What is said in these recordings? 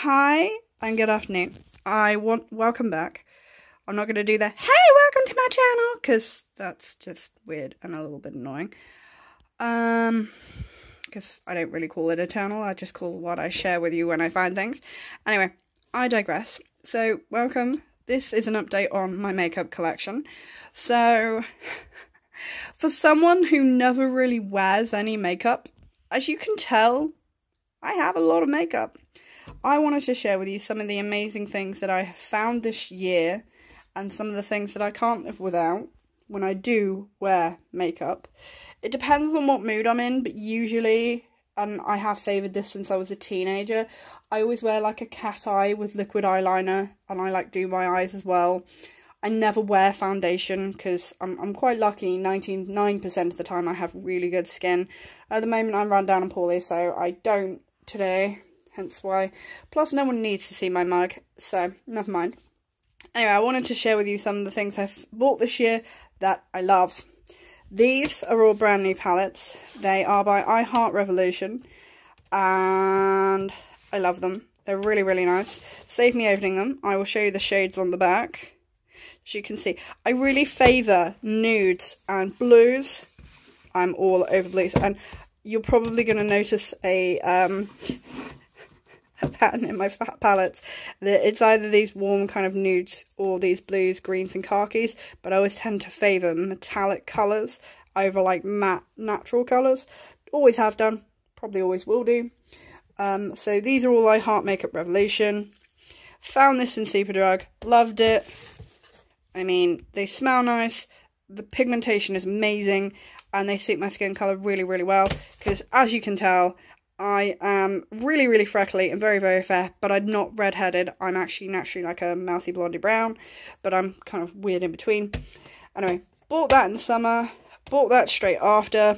Hi and good afternoon. Welcome back. I'm not going to do the hey, welcome to my channel, because that's just weird and a little bit annoying. Because I don't really call it a channel, I just call what I share with you when I find things. Anyway, I digress. So, welcome. This is an update on my makeup collection. So, for someone who never really wears any makeup, as you can tell, I have a lot of makeup. I wanted to share with you some of the amazing things that I have found this year and some of the things that I can't live without when I do wear makeup. It depends on what mood I'm in, but usually, and I have favoured this since I was a teenager, I always wear like a cat eye with liquid eyeliner, and I like do my eyes as well. I never wear foundation because I'm quite lucky. 99% of the time I have really good skin. At the moment I'm run down and poorly, so I don't today. Hence why. Plus, no one needs to see my mug, so never mind. Anyway, I wanted to share with you some of the things I've bought this year that I love. These are all brand new palettes. They are by I Heart Revolution, and I love them. They're really, really nice. Save me opening them. I will show you the shades on the back. As you can see, I really favour nudes and blues. I'm all over blues, and you're probably going to notice a pattern in my palettes. It's either these warm kind of nudes or these blues, greens and khakis, but I always tend to favour metallic colours over like matte natural colours. Always have done, probably always will do. So these are all I Heart Makeup Revolution. Found this in Superdrug, loved it. I mean, they smell nice, the pigmentation is amazing, and they suit my skin colour really, really well, because as you can tell, I am really, really freckly and very, very fair, but I'm not redheaded. I'm actually naturally like a mousy blondie brown, but I'm kind of weird in between. Anyway, bought that in the summer, bought that straight after.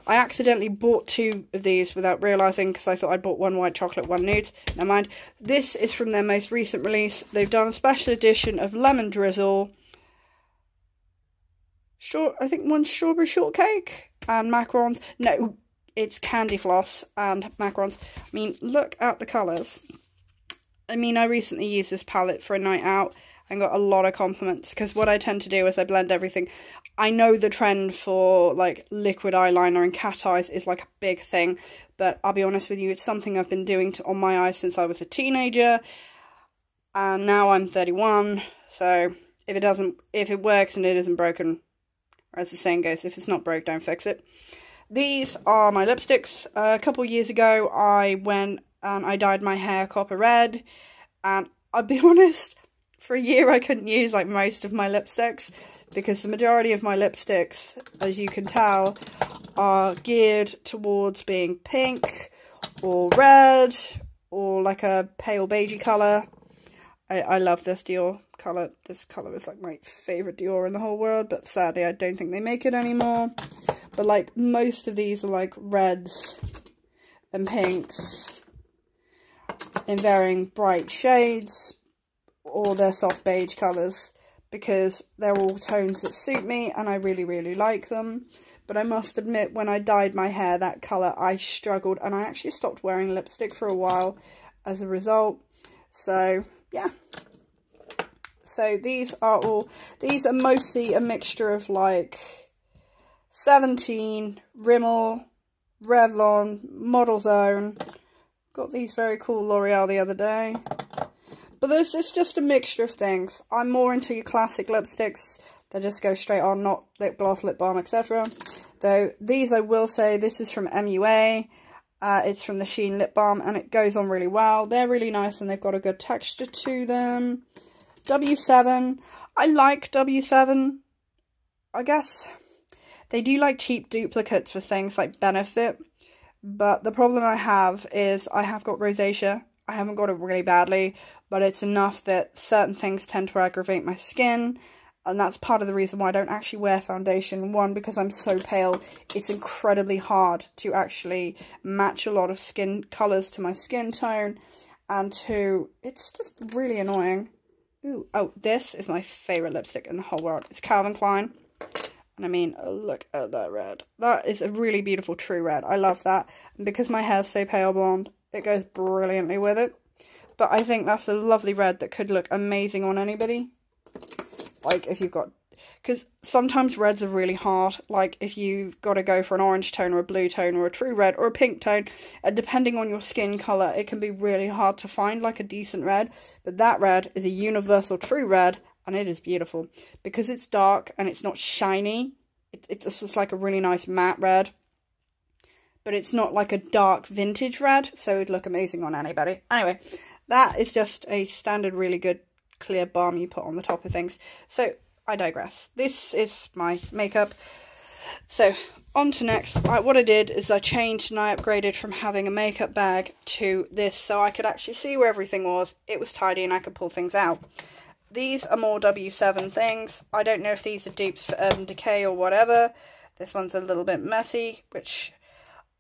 I accidentally bought two of these without realising, because I thought I'd bought one white chocolate, one nude. Never mind. This is from their most recent release. They've done a special edition of Lemon Drizzle. I think one's Strawberry Shortcake and macarons. No, it's Candy Floss and macarons. I mean, look at the colours. I mean, I recently used this palette for a night out and got a lot of compliments, because what I tend to do is I blend everything. I know the trend for like liquid eyeliner and cat eyes is like a big thing, but I'll be honest with you, it's something I've been doing on my eyes since I was a teenager, and now I'm 31. So if it works and it isn't broken, as the saying goes, if it's not broke, don't fix it. These are my lipsticks. A couple years ago, I went and I dyed my hair copper red, and I'll be honest, for a year I couldn't use like most of my lipsticks, because the majority of my lipsticks, as you can tell, are geared towards being pink or red or like a pale beigey colour. I love this Dior colour. This colour is like my favourite Dior in the whole world, but sadly I don't think they make it anymore. But like most of these are like reds and pinks in varying bright shades, or they're soft beige colours, because they're all tones that suit me and I really, really like them. But I must admit, when I dyed my hair that colour, I struggled, and I actually stopped wearing lipstick for a while as a result. So yeah. So these are mostly a mixture of like 17, Rimmel, Revlon, Model Zone. Got these very cool L'Oreal the other day. But it's just a mixture of things. I'm more into your classic lipsticks that just go straight on, not lip gloss, lip balm, etc. Though these, I will say, this is from MUA. It's from the Sheen Lip Balm, and it goes on really well. They're really nice, and they've got a good texture to them. W7. I like W7. I guess they do like cheap duplicates for things like Benefit, but the problem I have is I have got rosacea. I haven't got it really badly, but it's enough that certain things tend to aggravate my skin, and that's part of the reason why I don't actually wear foundation. One, because I'm so pale, it's incredibly hard to actually match a lot of skin colours to my skin tone, and two, it's just really annoying. Ooh, oh, this is my favourite lipstick in the whole world. It's Calvin Klein. And I mean, look at that red. That is a really beautiful true red. I love that. And because my hair's so pale blonde, it goes brilliantly with it. But I think that's a lovely red that could look amazing on anybody. Like, if you've got... Because sometimes reds are really hard. Like, if you've got to go for an orange tone or a blue tone or a true red or a pink tone, and depending on your skin colour, it can be really hard to find, like, a decent red. But that red is a universal true red, and it is beautiful. Because it's dark and it's not shiny. It's just like a really nice matte red. But it's not like a dark vintage red, so it'd look amazing on anybody. Anyway, that is just a standard really good clear balm you put on the top of things. So, I digress. This is my makeup. So, on to next. What I did is I changed and I upgraded from having a makeup bag to this, so I could actually see where everything was. It was tidy and I could pull things out. These are more W7 things. I don't know if these are dupes for Urban Decay or whatever. This one's a little bit messy, which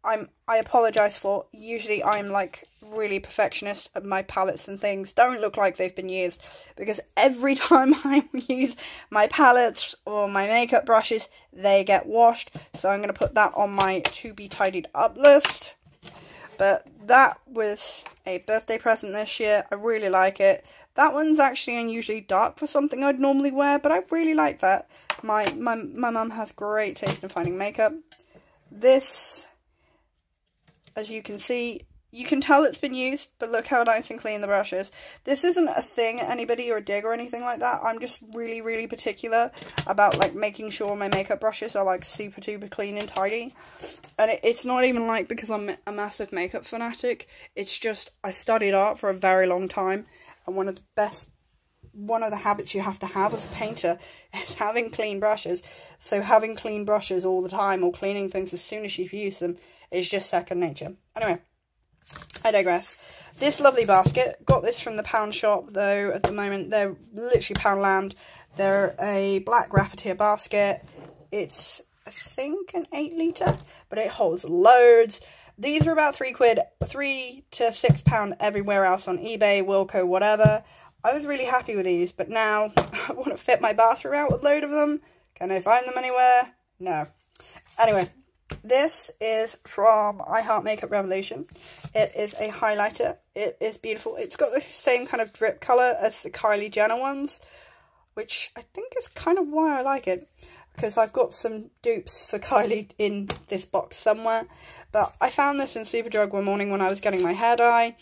I apologise for. Usually I'm like really perfectionist of my palettes and things don't look like they've been used, because every time I use my palettes or my makeup brushes, they get washed. So I'm going to put that on my to be tidied up list. But that was a birthday present this year. I really like it. That one's actually unusually dark for something I'd normally wear, but I really like that. My mum has great taste in finding makeup. This, as you can see, you can tell it's been used, but look how nice and clean the brush is. This isn't a thing at anybody or a dig or anything like that. I'm just really, really particular about like making sure my makeup brushes are like super duper clean and tidy. And it's not even like because I'm a massive makeup fanatic. It's just I studied art for a very long time, and one of the habits you have to have as a painter is having clean brushes. So having clean brushes all the time, or cleaning things as soon as you've used them, is just second nature. Anyway, I digress. This lovely basket, got this from the pound shop, though at the moment they're literally Poundland. They're a black raffia basket. It's, I think, an 8 litre, but it holds loads. These are about £3, £3 to £6 everywhere else on eBay, Wilko, whatever. I was really happy with these, but now I want to fit my bathroom out with a load of them. Can I find them anywhere? No. Anyway, this is from I Heart Makeup Revolution. It is a highlighter. It is beautiful. It's got the same kind of drip colour as the Kylie Jenner ones, which I think is kind of why I like it, because I've got some dupes for Kylie in this box somewhere. But I found this in Superdrug one morning when I was getting my hair dye,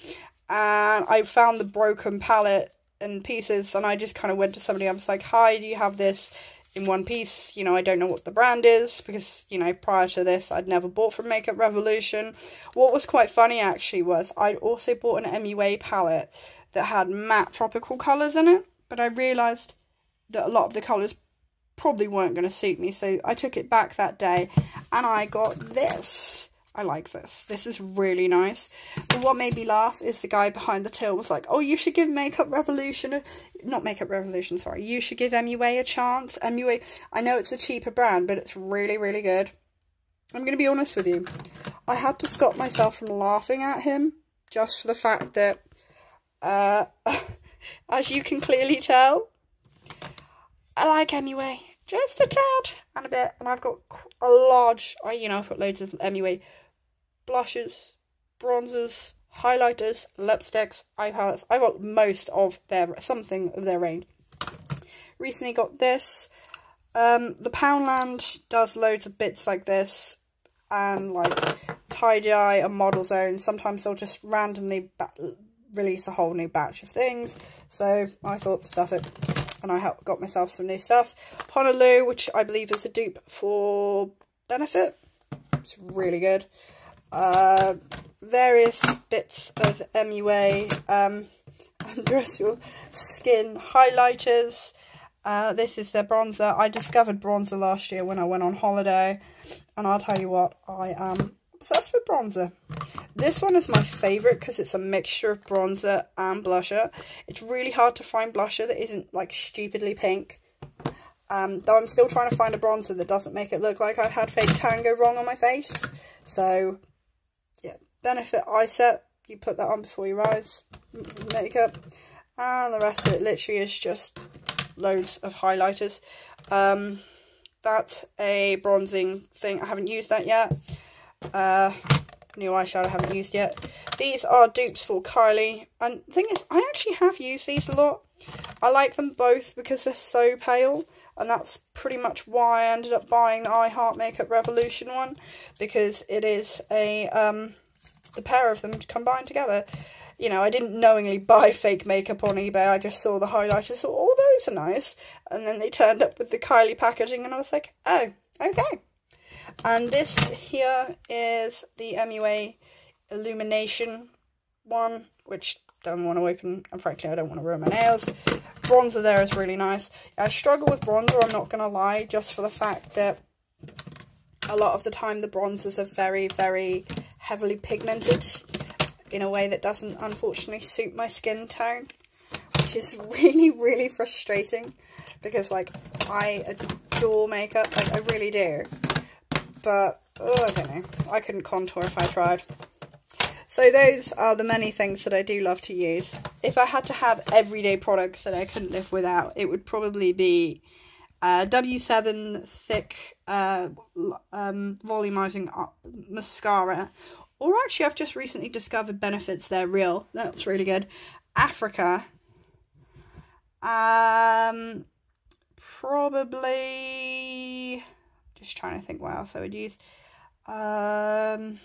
and I found the broken palette in pieces, and I just kind of went to somebody. I was like, hi, do you have this in one piece? You know, I don't know what the brand is, because, you know, prior to this I'd never bought from Makeup Revolution. What was quite funny actually was I also bought an MUA palette that had matte tropical colours in it, but I realised that a lot of the colours probably weren't going to suit me, so I took it back that day and I got this. I like this. This is really nice. But what made me laugh is the guy behind the till was like, oh, you should give Makeup Revolution, not Makeup Revolution, sorry, you should give MUA a chance. MUA, I know it's a cheaper brand, but it's really, really good. I'm going to be honest with you. I had to stop myself from laughing at him, just for the fact that, as you can clearly tell, I like MUA. Just a tad and a bit. And I've got a large, you know, I've got loads of MUA blushes, bronzers, highlighters, lipsticks, eye palettes. I got most of something of their range. Recently got this. The Poundland does loads of bits like this, and like tie-dye and model zone. Sometimes they'll just randomly release a whole new batch of things. So I thought, stuff it. And I got myself some new stuff. Honolulu, which I believe is a dupe for Benefit. It's really good. Various bits of MUA, Undress Your Skin highlighters. This is their bronzer. I discovered bronzer last year when I went on holiday. And I'll tell you what, I am obsessed with bronzer. This one is my favourite because it's a mixture of bronzer and blusher. It's really hard to find blusher that isn't like stupidly pink. Though I'm still trying to find a bronzer that doesn't make it look like I've had fake tan go wrong on my face. So, yeah, Benefit Eye Set. You put that on before your eyes. Makeup. And the rest of it literally is just loads of highlighters. That's a bronzing thing. I haven't used that yet. new eyeshadow I haven't used yet. These are dupes for Kylie. And the thing is, I actually have used these a lot. I like them both because they're so pale. And that's pretty much why I ended up buying the I Heart Makeup Revolution one. Because it is a, the pair of them combined together. You know, I didn't knowingly buy fake makeup on eBay. I just saw the highlighters, thought, oh, those are nice. And then they turned up with the Kylie packaging and I was like, oh, okay. And this here is the MUA Illumination one, which I don't want to open. And frankly, I don't want to ruin my nails. Bronzer there is really nice. I struggle with bronzer, I'm not going to lie, just for the fact that a lot of the time the bronzers are very, very heavily pigmented in a way that doesn't unfortunately suit my skin tone, which is really, really frustrating because, like, I adore makeup, like, I really do, but, oh, I don't know, I couldn't contour if I tried. So those are the many things that I do love to use. If I had to have everyday products that I couldn't live without, it would probably be W7 Thick Volumizing Mascara. Or actually, I've just recently discovered Benefits They're Real. That's really good. Africa. Probably... Just trying to think what else I would use. If I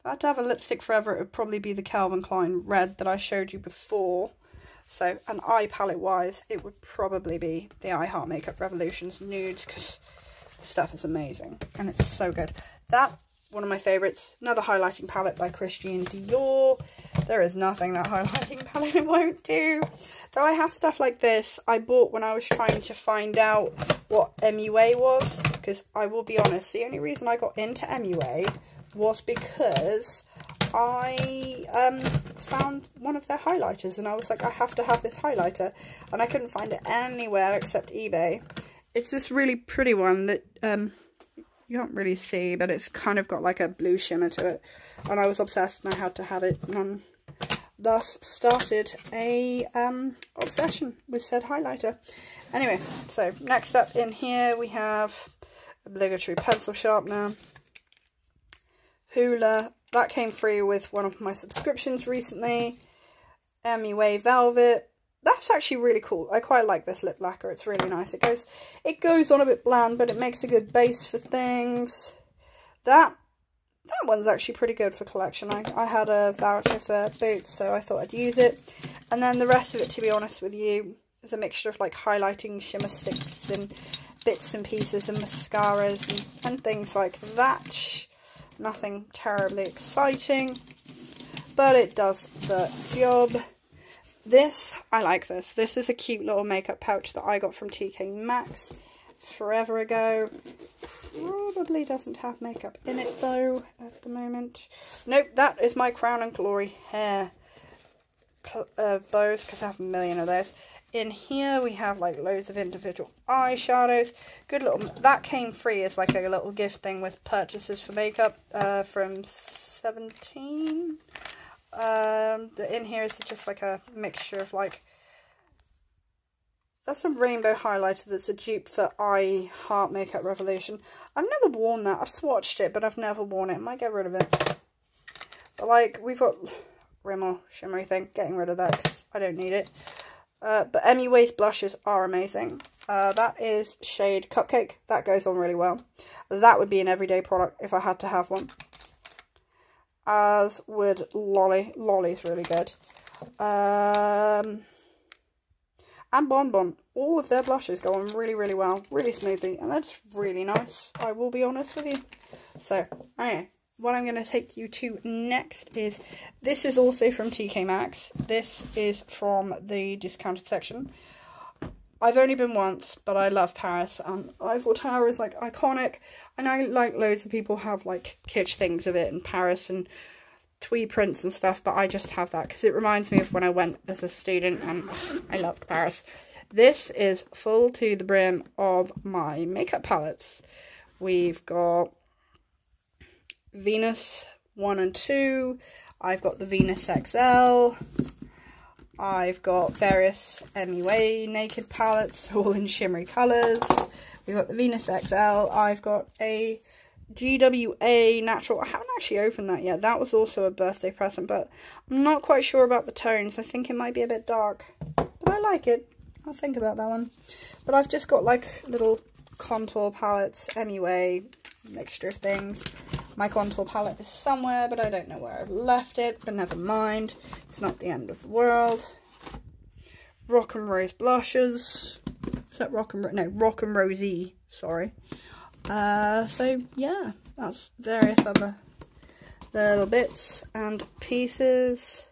had to have a lipstick forever, it would probably be the Calvin Klein Red that I showed you before. So, an eye palette wise, it would probably be the I Heart Makeup Revolutions Nudes, because the stuff is amazing. And it's so good. That... one of my favourites, another highlighting palette by Christian Dior. There is nothing that highlighting palette won't do. Though I have stuff like this I bought when I was trying to find out what MUA was. Because I will be honest, the only reason I got into MUA was because I found one of their highlighters. And I was like, I have to have this highlighter. And I couldn't find it anywhere except eBay. It's this really pretty one that... you can't really see, but it's kind of got like a blue shimmer to it. And I was obsessed and I had to have it. And thus started a obsession with said highlighter. Anyway, so next up in here we have obligatory pencil sharpener. Hoola. That came free with one of my subscriptions recently. MUA Velvet. That's actually really cool. I quite like this lip lacquer. It's really nice. It goes on a bit bland, but it makes a good base for things. That one's actually pretty good for collection. I had a voucher for Boots, so I thought I'd use it. And then the rest of it, to be honest with you, is a mixture of like highlighting shimmer sticks and bits and pieces and mascaras and things like that. Nothing terribly exciting, but it does the job. This, I like this. This is a cute little makeup pouch that I got from TK Maxx forever ago. Probably doesn't have makeup in it though at the moment. Nope, that is my Crown and Glory hair bows because I have a million of those. In here we have like loads of individual eyeshadows. Good little, that came free as like a little gift thing with purchases for makeup from 17. In here is just like a mixture of like, that's a rainbow highlighter that's a dupe for I Heart Makeup Revolution. I've never worn that. I've swatched it, but I've never worn it. I might get rid of it. But like, we've got Rimmel shimmery thing. Getting rid of that because I don't need it. But MUA's blushes are amazing. That is shade Cupcake. That goes on really well. That would be an everyday product if I had to have one. As would Lolly. Lolly's really good. And Bon Bon. All of their blushes go on really, really well. Really smoothly. And that's really nice. I will be honest with you. So, anyway. What I'm going to take you to next is... This is also from TK Maxx. This is from the discounted section. I've only been once, but I love Paris. Eiffel Tower is like iconic. I know like loads of people have like kitsch things of it in Paris and twee prints and stuff, but I just have that because it reminds me of when I went as a student and I loved Paris. This is full to the brim of my makeup palettes. We've got Venus 1 and 2. I've got the Venus XL. I've got various MUA naked palettes, all in shimmery colours. We've got the Venus XL. I've got a GWA Natural. I haven't actually opened that yet. That was also a birthday present, but I'm not quite sure about the tones. I think it might be a bit dark, but I like it. I'll think about that one. But I've just got like little contour palettes, MUA, mixture of things. My contour palette is somewhere, but I don't know where I've left it, but never mind. It's not the end of the world. Rock and Rose blushes. Is that Rock and Rose? No, Rock and Rosy, sorry. So yeah, that's various other little bits and pieces.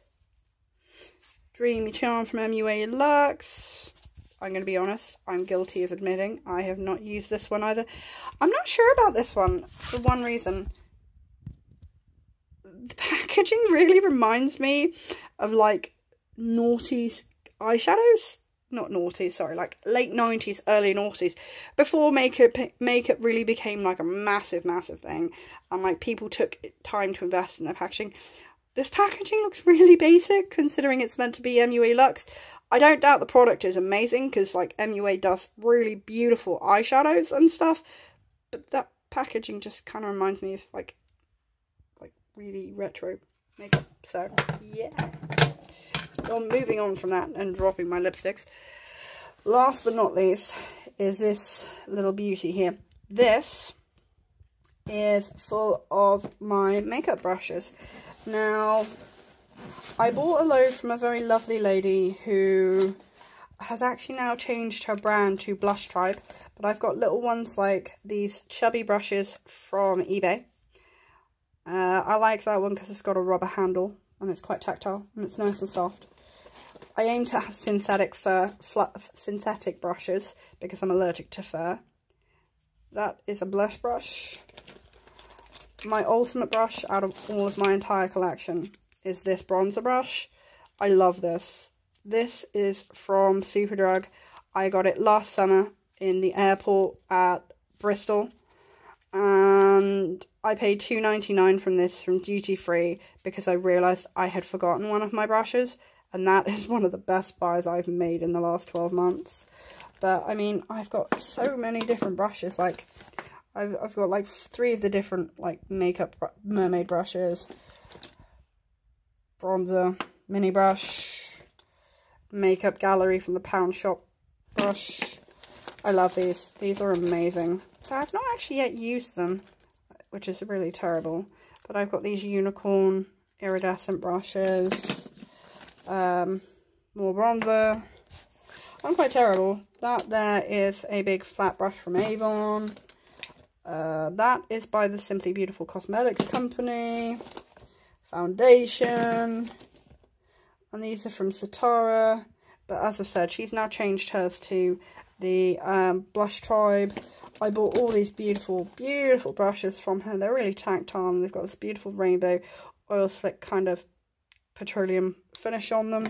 Dreamy Charm from MUA Luxe. I'm going to be honest, I'm guilty of admitting I have not used this one either. I'm not sure about this one for one reason. The packaging really reminds me of like noughties eyeshadows. Not noughties, sorry, like late 90s, early noughties, before makeup really became like a massive thing, and like people took time to invest in their packaging. This packaging looks really basic considering it's meant to be MUA Luxe. I don't doubt the product is amazing because like MUA does really beautiful eyeshadows and stuff, but that packaging just kind of reminds me of like really retro makeup. So yeah. Well, moving on from that and dropping my lipsticks, last but not least is this little beauty here. This is full of my makeup brushes. Now, I bought a load from a very lovely lady who has actually now changed her brand to Blush Tribe, but I've got little ones like these chubby brushes from eBay. I like that one because it's got a rubber handle and it's quite tactile and it's nice and soft. I aim to have synthetic brushes because I'm allergic to fur. That is a blush brush. My ultimate brush out of all of my entire collection is this bronzer brush. I love this. This is from Superdrug. I got it last summer in the airport at Bristol. And I paid £2.99 from this from duty free because I realised I had forgotten one of my brushes. And that is one of the best buys I've made in the last 12 months. But, I mean, I've got so many different brushes. Like, I've got, like, 3 of the different, like, makeup mermaid brushes. Bronzer, mini brush. Makeup Gallery from the Pound Shop brush. I love these. These are amazing. So, I've not actually yet used them, which is really terrible. But I've got these unicorn iridescent brushes. More bronzer. I'm quite terrible. That there is a big flat brush from Avon. That is by the Simply Beautiful Cosmetics company. Foundation. And these are from Satara. But as I said, she's now changed hers to the Blush Tribe. I bought all these beautiful brushes from her. They're really tactile and they've got this beautiful rainbow oil slick kind of petroleum finish on them.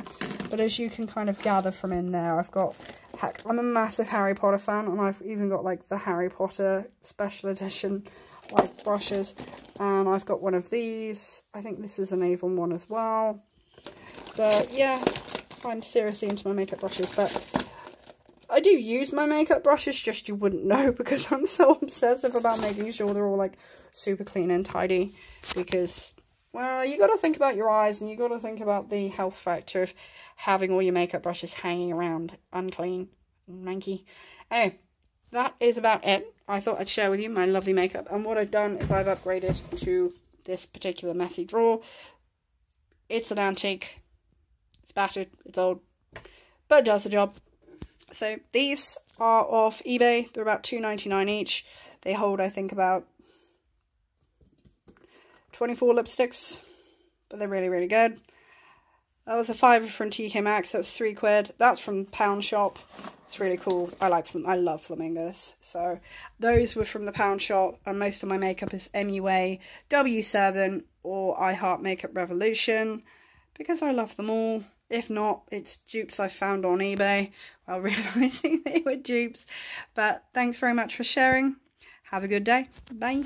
But as you can kind of gather from in there, I've got, heck, I'm a massive Harry Potter fan, and I've even got like the Harry Potter special edition like brushes, and I've got one of these. I think this is an Avon one as well. But yeah, I'm seriously into my makeup brushes, but I do use my makeup brushes, just you wouldn't know because I'm so obsessive about making sure they're all like super clean and tidy, because well, you got to think about your eyes, and you got to think about the health factor of having all your makeup brushes hanging around unclean and manky. Anyway, that is about it. I thought I'd share with you my lovely makeup, and what I've done is I've upgraded to this particular messy drawer. It's an antique. It's battered. It's old. But it does the job. So these are off eBay. They're about £2.99 each. They hold, I think, about 24 lipsticks, but they're really good. That was a £5 from TK Maxx. That was £3. That's from Pound Shop. It's really cool. I like them. I love flamingos. So those were from the Pound Shop, and most of my makeup is MUA, W7, or I Heart Makeup Revolution, because I love them all. If not, it's dupes I found on eBay while realising they were dupes. But thanks very much for sharing. Have a good day. Bye.